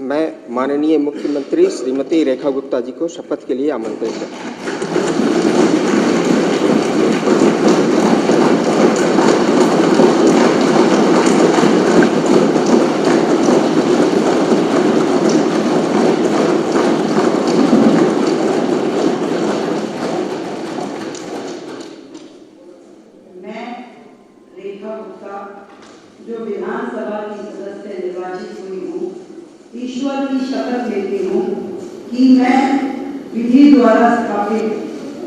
मैं माननीय मुख्यमंत्री श्रीमती रेखा गुप्ता जी को शपथ के लिए आमंत्रित करता हूं। रेखा गुप्ता जो विधानसभा की सदस्य निर्वाचित हुई हूँ, ईश्वर की शपथ लेती हूँ कि मैं विधि द्वारा स्थापित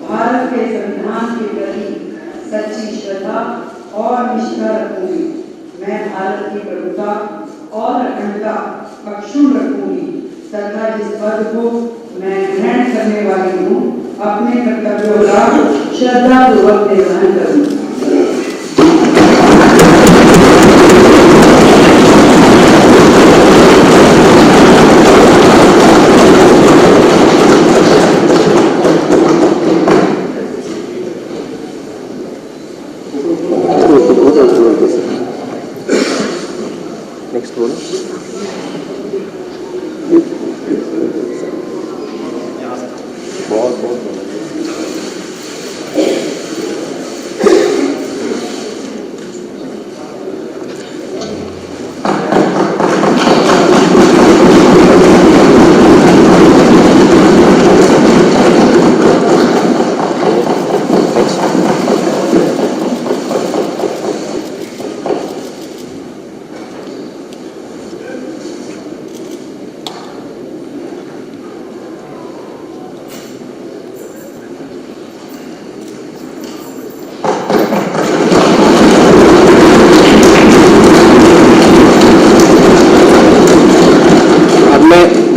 भारत के संविधान के प्रति सच्ची श्रद्धा और निष्ठा रखूंगी। मैं भारत की प्रभुता और अखंडता अक्षुण्ण रखूंगी तथा जिस पद को मैं ग्रहण करने वाली हूँ अपने कर्तव्यों का श्रद्धापूर्वक निर्वहन करूंगी। नेक्स्ट बोलो। बहुत बहुत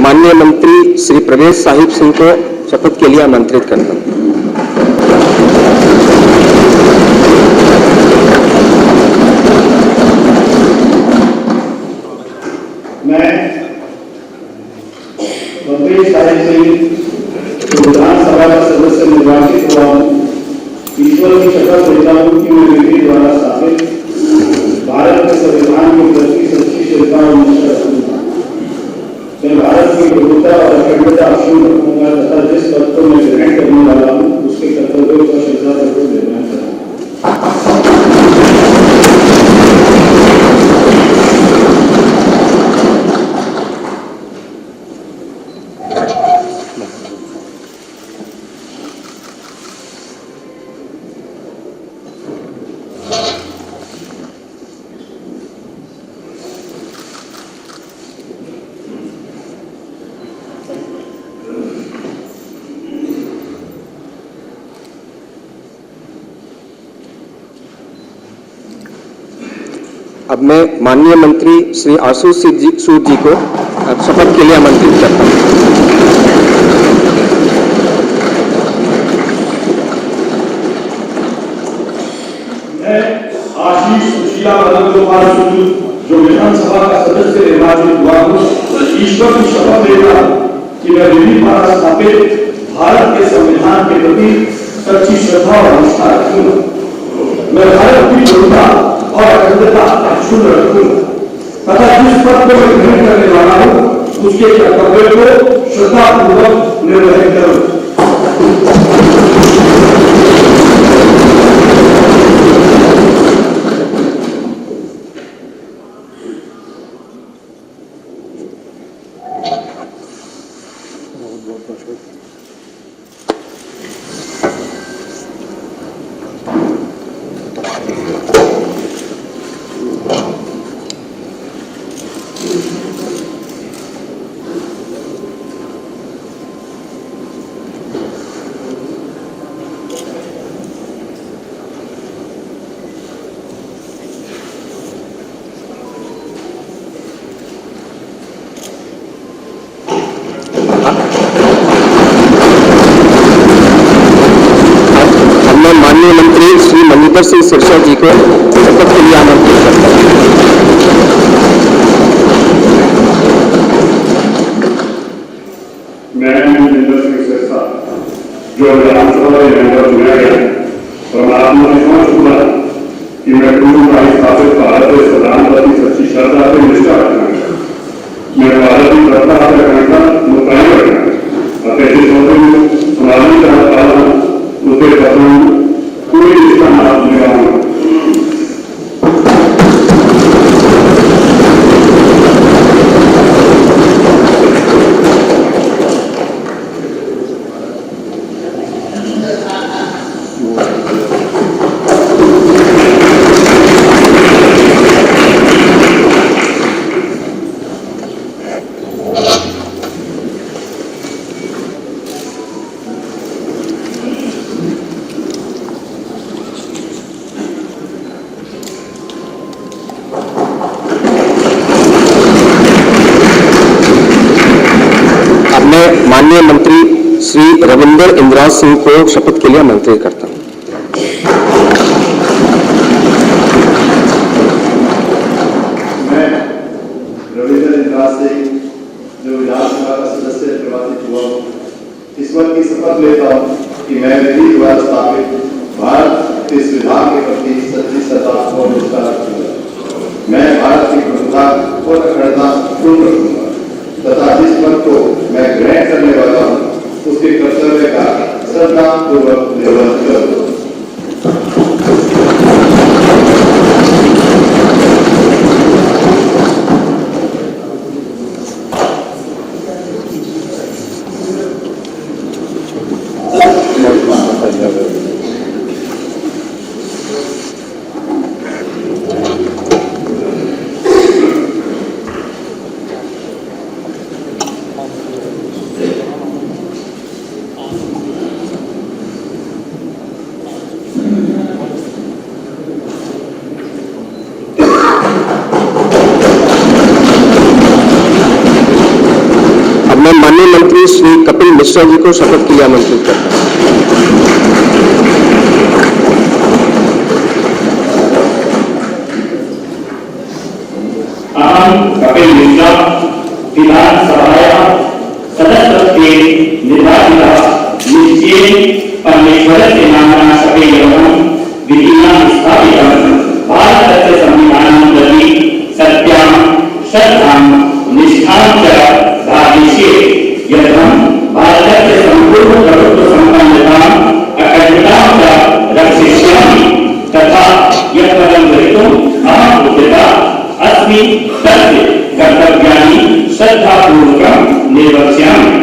माननीय मंत्री श्री प्रवेश साहिब सिंह को शपथ के लिए आमंत्रित करता हूं। मैं प्रवेश साहिब सिंह विधानसभा का सदस्य निर्वाचित हुआ हूँ, ईश्वर की शपथ लेता हूँ कि मैं विधि द्वारा स्थापित भारत के संविधान के प्रति सच्ची श्रद्धा और निष्ठा रखूंगा। मैं भारत की प्रभुता और अखंडता अक्षुण्ण रखूंगा तथा जिस पद को मैं ग्रहण करने वाला हूँ उसके कर्तव्यों का श्रद्धापूर्वक निर्वहन करूंगा। अब मैं माननीय मंत्री श्री आशुष सूद जी को शपथ के लिए आमंत्रित करता हूं। मैं आशीष सुशीला मदन कुमार सूद जो विधानसभा का सदस्य निर्वाचित हुआ हूँ, ईश्वर की शपथ लेता हूँ कि मैं विधि द्वारा स्थापित भारत के संविधान के प्रति सच्ची श्रद्धा और निष्ठा रखूंगा। मैं भारत की प्रभुता और अखंडता अक्षुण्ण रखूंगा तथा जिस पद को मैं ग्रहण करने वाला हूँ उसके कर्तव्यों को श्रद्धापूर्वक निर्वहन करूंगा। माननीय मंत्री श्री मनिंदर सिंह सिरसा जी को शपथ के लिए आमंत्रित करता हूं। मैं मनिंदर सिंह सिरसा जो विधानसभा में मेंबर चुना गया परमात्मा ने समझ चुका कि मैं पूर्व स्थापित भारत के संविधान प्रति सच्ची श्रद्धा और निष्ठा रखूंगा। मैं भारत की प्रभुता मैं माननीय मंत्री श्री रविंद्र इंद्राज सिंह को शपथ के लिए आमंत्रित करता हूं। मैं रविंद्र इंद्राज सिंह जो विधानसभा का सदस्य निर्वाचित हुआ हूँ, ईश्वर की शपथ लेता हूँ कि मैं विधि द्वारा स्थापित भारत के संविधान के प्रति सच्ची श्रद्धा और निष्ठा रखूंगा। मैं भारत की प्रभुता और अखंडता पूर्ण रखूंगा तथा जिस पद को मैं ग्रहण करने वाला हूँ उसके कर्तव्य का श्रद्धापूर्वक निर्वहन करूंगा। मैं माननीय मंत्री श्री कपिल मिश्रा जी को शपथ के लिए आमंत्रित करता हूं। अहम कपिल मिश्रा विधानसभायाः सदस्यत्वे निर्वाचितः निश्चयेन परमेश्वरस्य नाम्ना शपथेयं विधिना स्थापितं भारतस्य संविधानं प्रति सत्यां श्रद्धां निष्ठां च धारयिष्ये यदहं भारतस्य सम्पूर्ण प्रभुत्व सम्पन्नताम् अखण्डतां च रक्षयिष्यामि तथा यत् पदं ग्रहीतुम् अहम् उद्यतः अस्मि तस्य कर्तव्यानि श्रद्धापूर्वकं निर्वक्ष्यामि।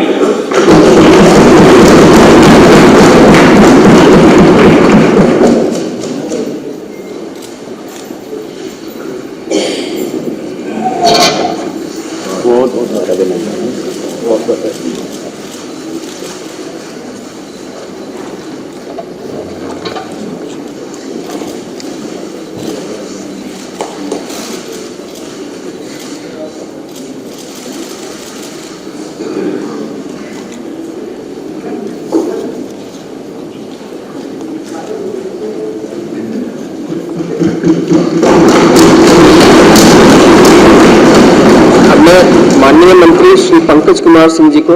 अब मैं माननीय मंत्री श्री पंकज कुमार सिंह जी को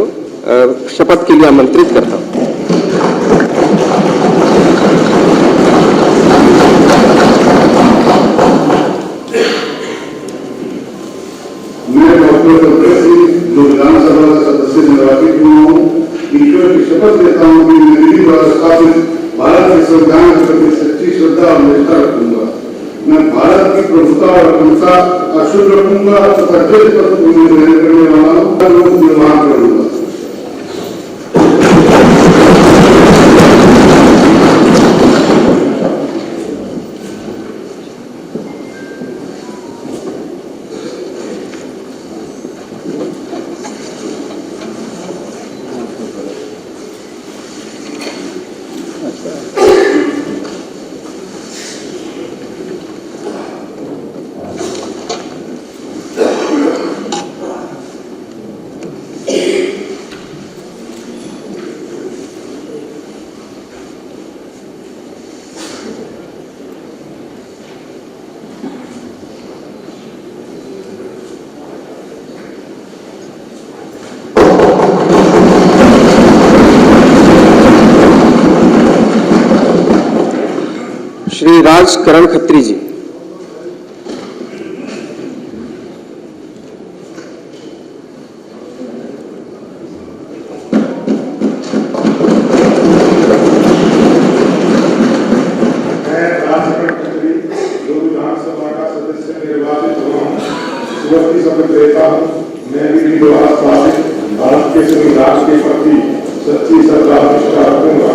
शपथ के लिए आमंत्रित करता हूं। मैं डॉक्टर पंकज सिंह जो विधानसभा का सदस्य निर्वाचित हुआ हूँ, ईश्वर की शपथ लेता हूँ कि मैं विधि द्वारा स्थापित भारत के संविधान के प्रति सच्ची श्रद्धा और निष्ठा रखूंगा। मैं भारत की प्रभुता और अखंडता अक्षुण्ण रखूंगा तथा जिस पद को मैं ग्रहण करने वाला हूँ उसका निर्वहन करूंगा। श्री राज करण खत्री जी। मैं विधि द्वारा स्थापित भारत के संविधान के प्रति सच्ची श्रद्धा और निष्ठा रखूंगा।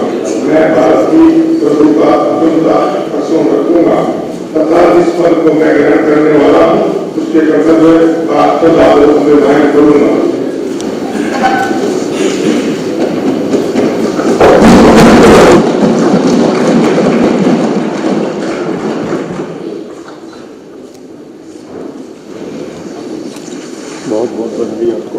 मैं भारत की प्रभुता अखंडता अक्षुण्ण रखूंगा तथा जिस पद को मैं ग्रहण करने वाला हूँ उसके कर्तव्य का श्रद्धापूर्वक निर्वहन करूंगा। बहुत बहुत बधाई आपको।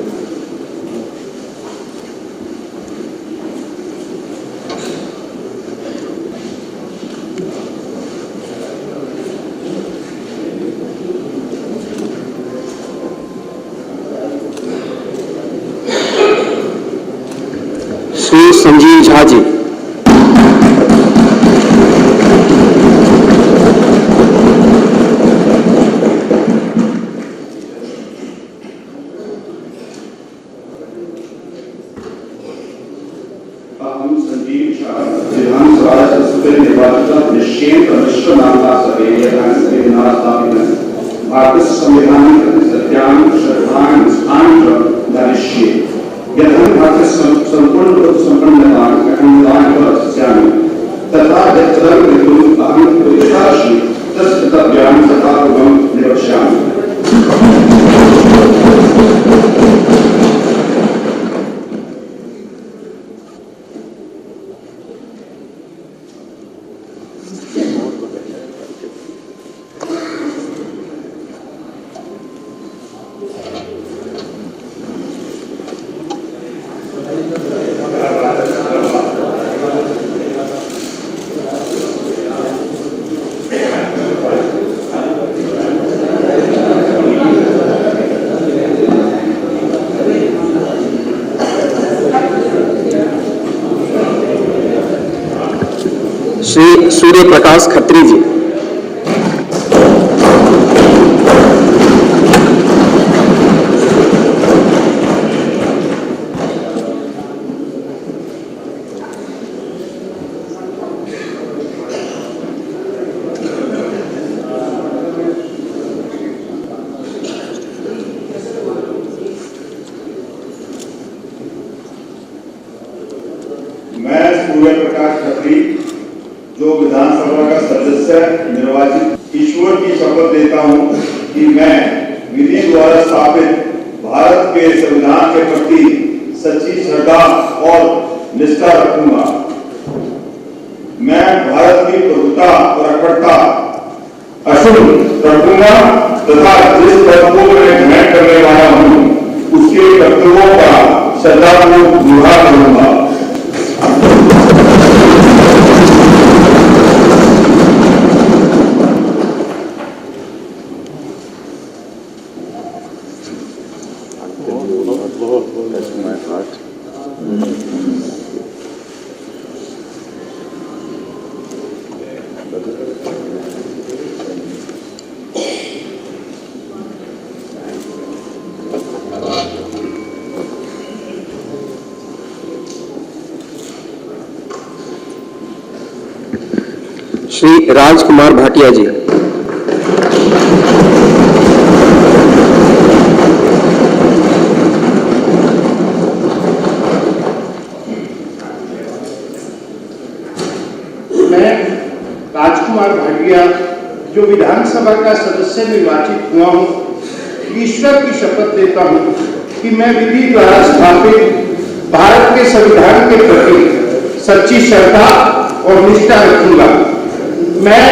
श्री संजीव झा जी। अहम संजीव झा विधानसभा सदस्य निर्वाचित निश्चेत विश्वनाथा भारत संविधान सत्यान श्रद्धान स्थान धरिष्ये यदि भारत संपूर्ण संपन्नता अखंडता सस्यामि तथा यत्र ऋतु अहं प्रतिष्ठासि तत्कर्तव्यानि तथा पूर्वं निवक्ष्यामि। श्री सूर्य प्रकाश खत्री जी। मैं सूर्य प्रकाश खत्री जो विधानसभा का सदस्य निर्वाचित ईश्वर की शपथ देता हूं कि मैं विधि द्वारा स्थापित भारत के संविधान के प्रति सच्ची श्रद्धा और निष्ठा रखूंगा। मैं भारत की प्रभुता और अखंडता अक्षुण्ण रखूंगा तथा जिस पद को मैं ग्रहण करने वाला हूं उसके कर्तव्यों का श्रद्धापूर्वक निभा करूंगा। श्री राजकुमार भाटिया जी। मैं राजकुमार भाटिया जो विधानसभा का सदस्य निर्वाचित हुआ हूं, ईश्वर की शपथ देता हूं कि मैं विधि द्वारा स्थापित भारत के संविधान के प्रति सच्ची श्रद्धा और निष्ठा रखूंगा। मैं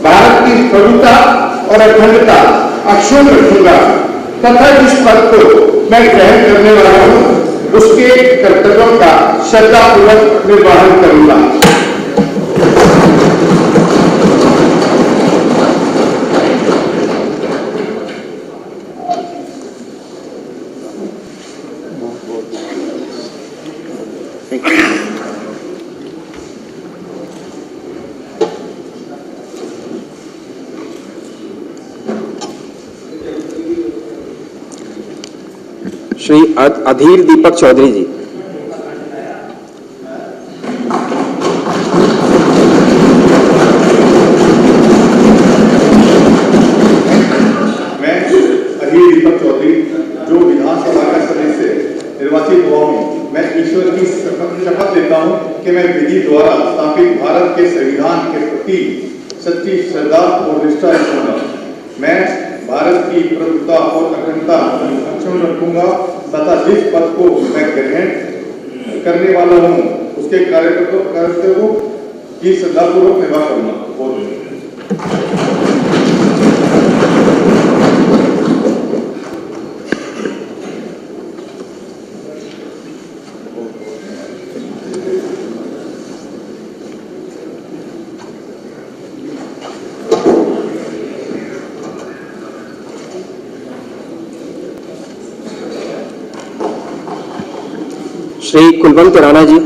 भारत की प्रभुता और अखंडता अक्षुण्ण रखूंगा तथा जिस पद को मैं ग्रहण करने वाला हूं उसके कर्तव्यों का श्रद्धापूर्वक निर्वहन करूंगा। श्री अधीर दीपक चौधरी जी। मैं अधीर दीपक चौधरी जो विधानसभा का सदस्य निर्वाचित हुआ हूं, मैं ईश्वर की शपथ लेता हूं कि मैं विधि द्वारा स्थापित भारत के संविधान के प्रति सच्ची श्रद्धा और निष्ठा रखूंगा। मैं भारत की प्रभुता और अखंडता अक्षुण्ण रखूंगा तथा जिस पद को मैं ग्रहण करने वाला हूं उसके कर्तव्यों की श्रद्धापूर्वक निभा करूंगा। श्री कुलवंत राणा जी,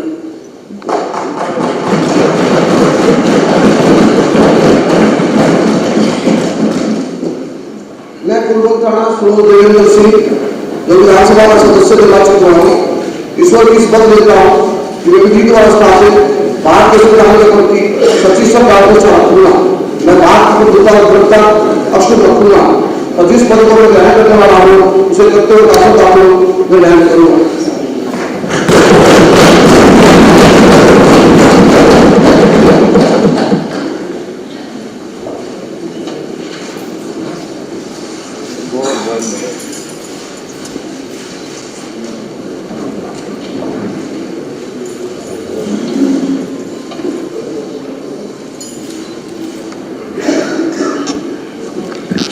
मैं कुलवंत राणा सुनो देवेंद्र सिंह जो विधानसभा का सदस्य निर्वाचित हुआ हूँ, ईश्वर की शपथ लेता हूँ कि मैं विधि द्वारा स्थापित भारत के संविधान के प्रति सच्ची श्रद्धा और निष्ठा रखूंगा। मैं भारत की प्रभुता और अखंडता अक्षुण्ण रखूंगा और जिस पद को मैं ग्रहण करने वाला हूँ उसे करते हुए मैं ग्रहण करूंगा।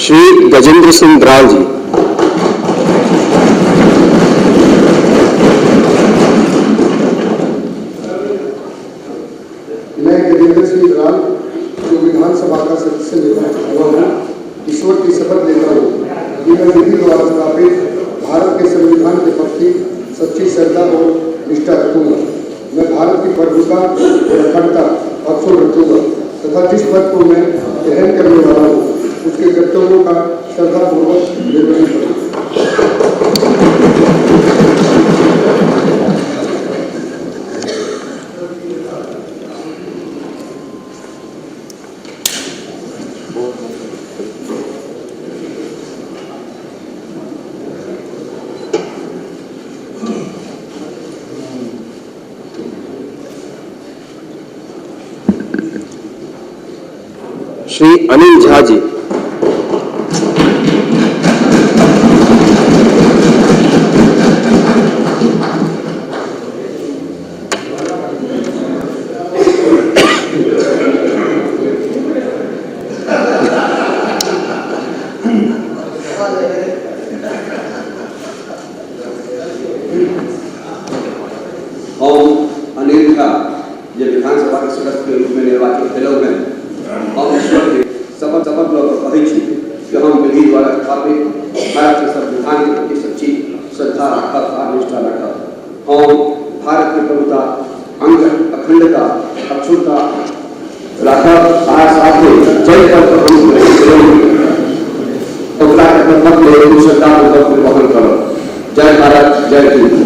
श्री गजेंद्र सिंह द्राल जी, मैं गजेंद्र सिंह द्राल जो विधानसभा का सदस्य निर्वाचित हुआ हूँ, ईश्वर की शपथ लेता हूँ कि मैं विधि द्वारा स्थापित भारत के संविधान के प्रति सच्ची श्रद्धा और निष्ठा रखूंगा। मैं भारत की प्रभुता और अखंडता अक्षुण्ण रखूंगा तथा जिस पद को मैं ग्रहण करने वाला हूँ उसके कर्तव्यों का श्रद्धापूर्वक निर्वहन करूंगा। श्री अनिल झा जी, अनिल झा जो विधानसभा के सदस्य के रूप में निर्वाचित भेल हैं, हम ईश्वर के शपथ लऽ कऽ कहै छी कि हम विधि द्वारा स्थापित भारत के संविधान के प्रति सच्ची श्रद्धा राखब आ निष्ठा राखब। हम भारत के प्रभुता अखंडता अक्षुण्णता राखब आ साथे जय पर हम ओकरा के कर्तव्य लेल श्रद्धापूर्वक निर्वहन करब। जय भारत, जय हिंद।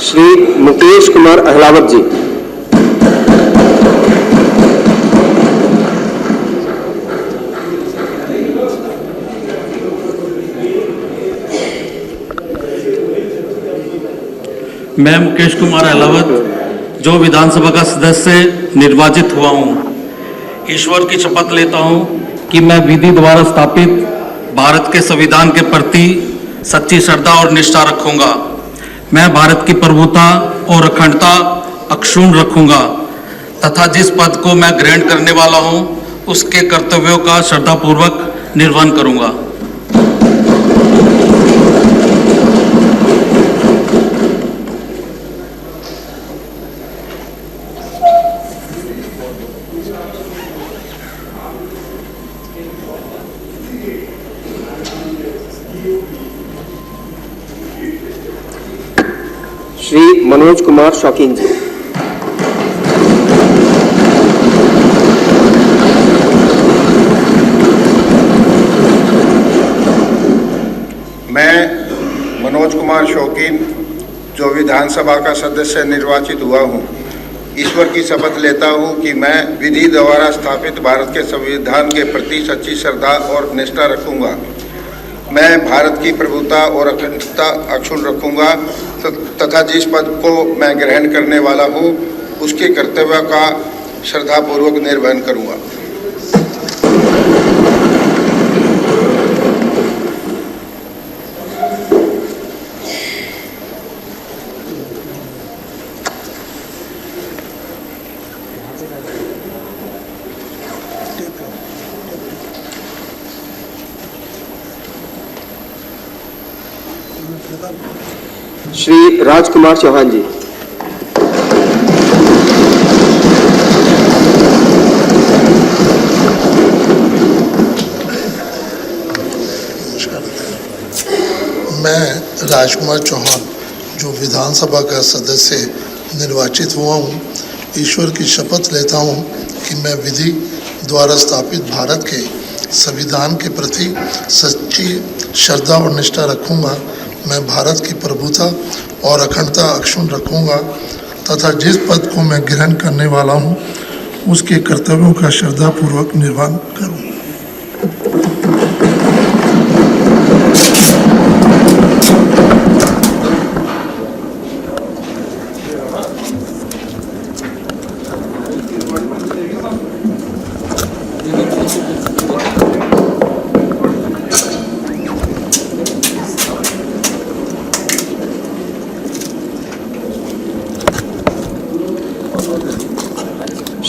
श्री मुकेश कुमार अहलावत जी, मैं मुकेश कुमार अहलावत जो विधानसभा का सदस्य निर्वाचित हुआ हूँ, ईश्वर की शपथ लेता हूँ कि मैं विधि द्वारा स्थापित भारत के संविधान के प्रति सच्ची श्रद्धा और निष्ठा रखूंगा। मैं भारत की प्रभुता और अखंडता अक्षुण्ण रखूंगा तथा जिस पद को मैं ग्रहण करने वाला हूँ उसके कर्तव्यों का श्रद्धापूर्वक निर्वहन करूंगा। श्री मनोज कुमार शौकीन जी, मैं मनोज कुमार शौकीन जो विधानसभा का सदस्य निर्वाचित हुआ हूँ, ईश्वर की शपथ लेता हूँ कि मैं विधि द्वारा स्थापित भारत के संविधान के प्रति सच्ची श्रद्धा और निष्ठा रखूंगा। मैं भारत की प्रभुता और अखंडता अक्षुण्ण रखूंगा तथा जिस पद को मैं ग्रहण करने वाला हूँ उसके कर्तव्य का श्रद्धापूर्वक निर्वहन करूंगा। श्री राजकुमार चौहान जी। मैं राजकुमार चौहान जो विधानसभा का सदस्य निर्वाचित हुआ हूँ, ईश्वर की शपथ लेता हूँ कि मैं विधि द्वारा स्थापित भारत के संविधान के प्रति सच्ची श्रद्धा और निष्ठा रखूँगा। मैं भारत की प्रभुता और अखंडता अक्षुण्ण रखूँगा तथा जिस पद को मैं ग्रहण करने वाला हूँ उसके कर्तव्यों का श्रद्धापूर्वक निर्वहन करूँगा।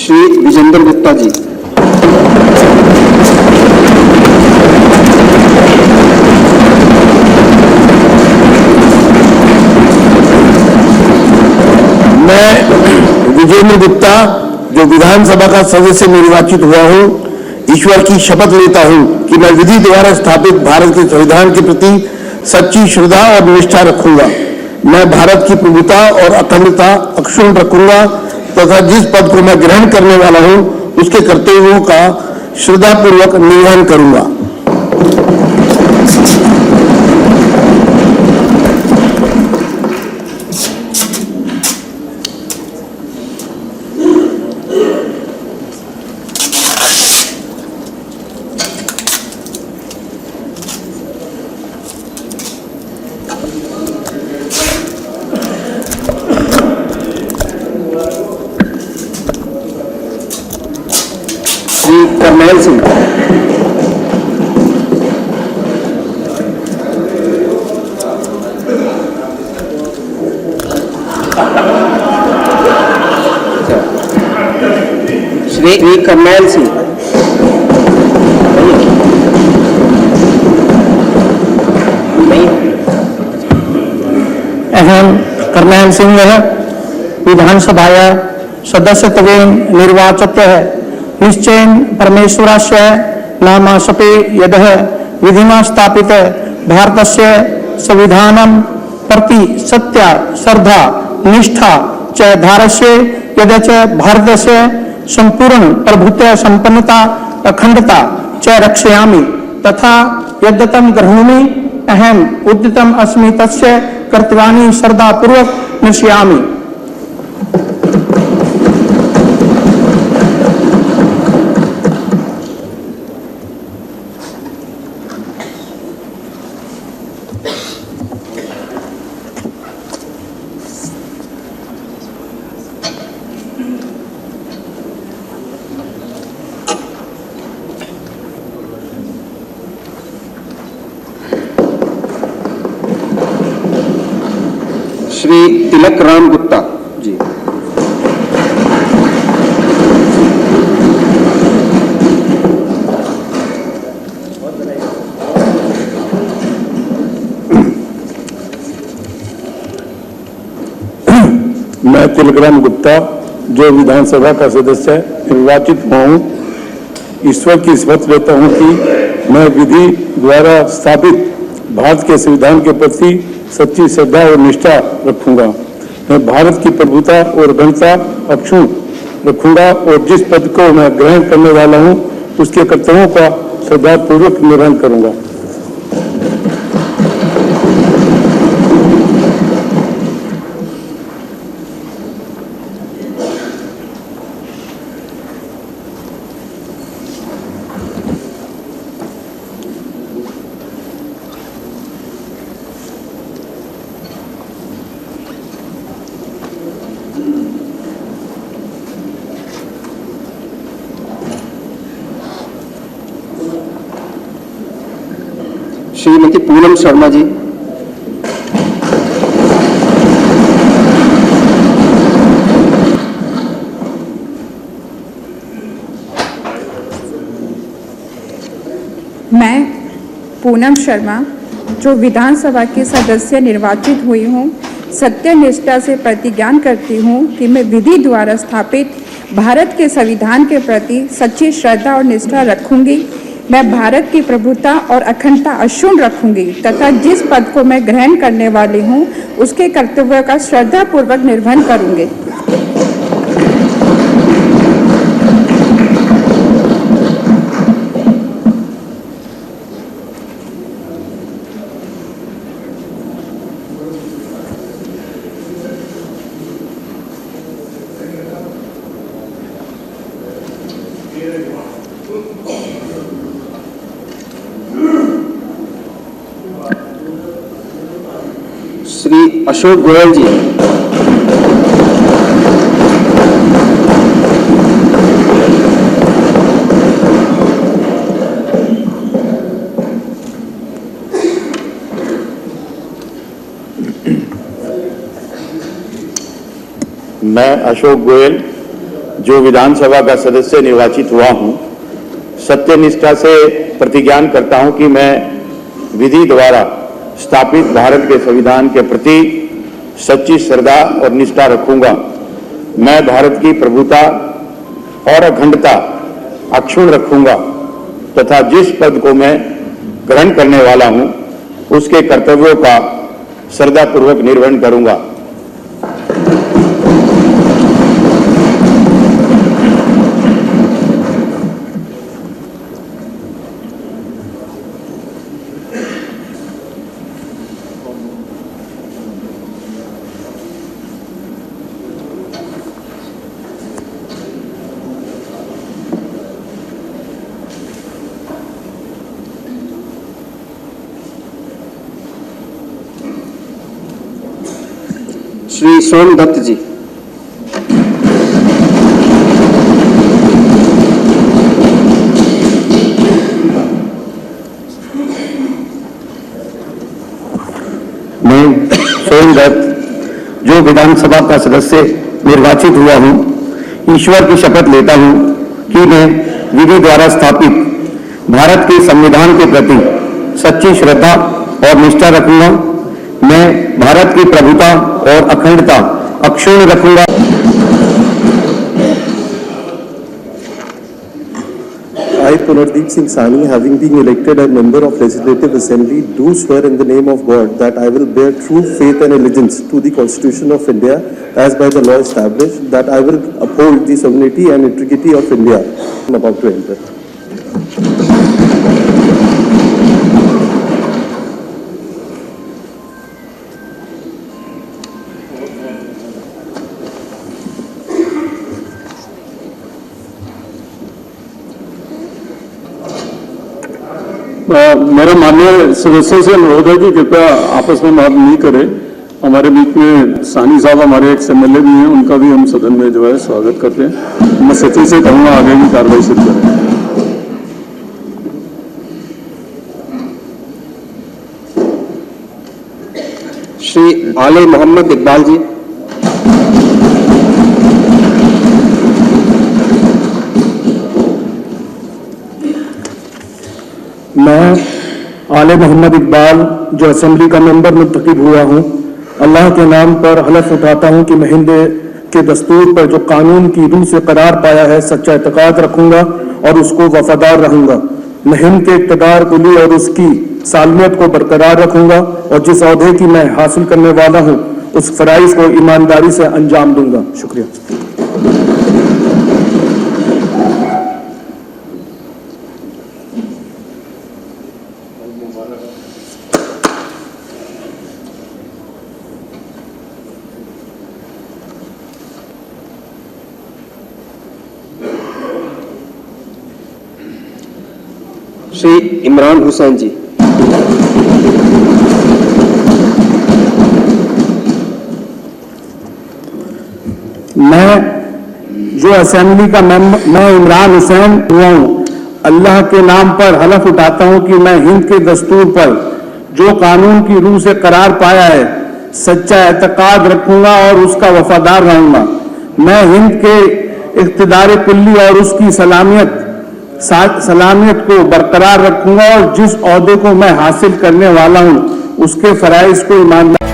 श्री विजेंद्र गुप्ता जी। मैं विजेंद्र गुप्ता जो विधानसभा का सदस्य निर्वाचित हुआ हूं, ईश्वर की शपथ लेता हूं कि मैं विधि द्वारा स्थापित भारत के संविधान के प्रति सच्ची श्रद्धा और निष्ठा रखूंगा। मैं भारत की प्रभुता और अखंडता अक्षुण्ण रखूंगा तथा जिस पद को मैं ग्रहण करने वाला हूं उसके कर्तव्यों का श्रद्धापूर्वक निर्वहन करूंगा। श्री करनैल सिंह। श्री करनैल सिंह। अहम करनैल सिंह विधानसभाया सदस्यत्वेन निर्वाचितः निश्चयेन परमेश्वरस्य नामासपे यदः विधिना स्थापित भारतस्य संविधानं प्रति सत्या श्रद्धा निष्ठा च धारयसे यद च भारतस्य संपूर्ण प्रभुत्व संपन्नता अखंडता च रक्षयामि तथा यद्यतं गृह्णामि अहम उद्यतम अस्मि तस्य कर्तव्यानि श्रद्धापूर्वक निष्यामि। श्री तिलक राम गुप्ता जी। मैं तिलकराम गुप्ता जो विधानसभा का सदस्य निर्वाचित हुआ हूं, ईश्वर की शपथ लेता हूं कि मैं विधि द्वारा स्थापित भारत के संविधान के प्रति सच्ची श्रद्धा और निष्ठा रखूंगा। मैं भारत की प्रभुता और अखंडता अक्षुण्ण रखूंगा और जिस पद को मैं ग्रहण करने वाला हूं उसके कर्तव्यों का श्रद्धापूर्वक निर्वहन करूंगा। श्रीमती पूनम शर्मा जी। मैं पूनम शर्मा जो विधानसभा की सदस्य निर्वाचित हुई हूँ, सत्य निष्ठा से प्रतिज्ञान करती हूँ कि मैं विधि द्वारा स्थापित भारत के संविधान के प्रति सच्ची श्रद्धा और निष्ठा रखूंगी। मैं भारत की प्रभुता और अखंडता अक्षुण्ण रखूंगी तथा जिस पद को मैं ग्रहण करने वाली हूँ उसके कर्तव्यों का श्रद्धापूर्वक निर्वहन करूंगी। श्री अशोक गोयल जी। मैं अशोक गोयल जो विधानसभा का सदस्य निर्वाचित हुआ हूं, सत्यनिष्ठा से प्रतिज्ञान करता हूं कि मैं विधि द्वारा स्थापित भारत के संविधान के प्रति सच्ची श्रद्धा और निष्ठा रखूंगा। मैं भारत की प्रभुता और अखंडता अक्षुण्ण रखूंगा तथा जिस पद को मैं ग्रहण करने वाला हूं उसके कर्तव्यों का श्रद्धापूर्वक निर्वहन करूंगा। श्री सोमदत्त जी। मैं सोमदत्त जो विधानसभा का सदस्य निर्वाचित हुआ हूं, ईश्वर की शपथ लेता हूं कि मैं विधि द्वारा स्थापित भारत के संविधान के प्रति सच्ची श्रद्धा और निष्ठा रखूंगा। मैं भारत की प्रभुता और अखंडता अक्षुण्ण रखूंगा। I, Punardeep Singh Sani, having been elected a member of Legislative Assembly, do swear in the name of God that I will bear true faith and allegiance to the Constitution of India as by the law established, that I will uphold the sovereignty and integrity of India. I am about to enter. मेरा माननीय सदस्यों से अनुरोध है कि कृपया आपस में बात नहीं करें। हमारे बीच में सानी साहब हमारे एक्स एमएलए भी हैं, उनका भी हम सदन में जो है स्वागत करते हैं। मैं सचिव से कहूँगा आगे की कार्रवाई शुरू करें। श्री आले मोहम्मद इकबाल जी। मैं आले मोहम्मद इकबाल जो असेंबली का मेंबर मुंतखब हुआ हूं, अल्लाह के नाम पर हलफ उठाता हूं कि मैं हिंद के दस्तूर पर जो कानून की रूह से करार पाया है सच्चा एतकाद रखूंगा और उसको वफादार रहूंगा। मैं हिंद के इक़्तिदार कुली और उसकी सालमियत को बरकरार रखूंगा और जिस ओहदे की मैं हासिल करने वाला हूं उस फराइज को ईमानदारी से अंजाम दूंगा। शुक्रिया। श्री इमरान हुसैन जी। मैं जो असेंबली का मेंबर, मैं इमरान हुसैन हुआ हूँ, अल्लाह के नाम पर हलफ उठाता हूँ कि मैं हिंद के दस्तूर पर जो कानून की रूह से करार पाया है सच्चा एतकाद रखूंगा और उसका वफादार रहूंगा। मैं हिंद के इक़्तिदार कुल्ली और उसकी सलामियत सलामियत को बरकरार रखूंगा और जिस ओहदे को मैं हासिल करने वाला हूं उसके फराइज को ईमानदार